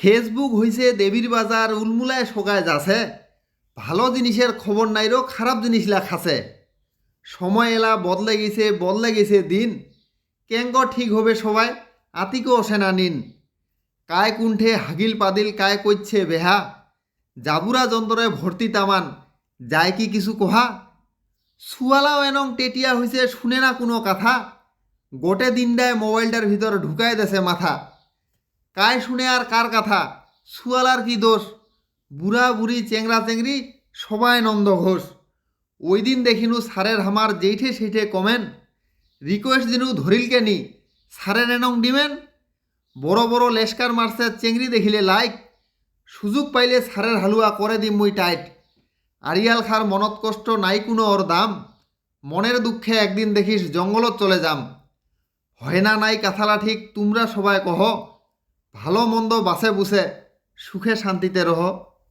Facebook হইছে দেবীর বাজার উলমুলায় শোকায় যাচ্ছে। ভালো জিনিসের খবর নাইরো খারাপ জিনিস লেখাছে। সময় এলা বদলে গেছে দিন। কেঙ্গ ঠিক হবে সবাই, আতিকও অসে না নিন। কায় কুণ্ঠে হাগিল পাদিল কায় কইচ্ছে বেহা। জাবুরা যন্ত্রে ভর্তি তামান, যায় কি কিছু কহা। সুয়ালাও এনং টেটিয়া হইছে শুনে না কোনো কথা। গোটে দিনটায় মোবাইলটার ভিতর ঢুকাই দেছে মাথা। কায় শুনে আর কার কথা, সুয়ালার কি দোষ। বুড়া বুড়ি চেংরা চেংড়ি সবাই নন্দ ঘোষ। ওই দিন দেখিনু সারের হামার যেইঠে সেইঠে কমেন। রিকোয়েস্ট দিনু ধরিলকে নি, সারের এনং ডিমেন। বড় বড় লেস্কার মারছে চেংড়ি দেখিলে লাইক। সুযোগ পাইলে সারের হালুয়া করে দিম মুই টাইট। আরিয়াল খার মনত কষ্ট নাই কোনো ওর দাম। মনের দুঃখে একদিন দেখিস জঙ্গলত চলে যাম। হয় না নাই কাথালা ঠিক তোমরা সবাই কহ। ভালো মন্দ বাসে বুসে সুখে শান্তিতে রহ।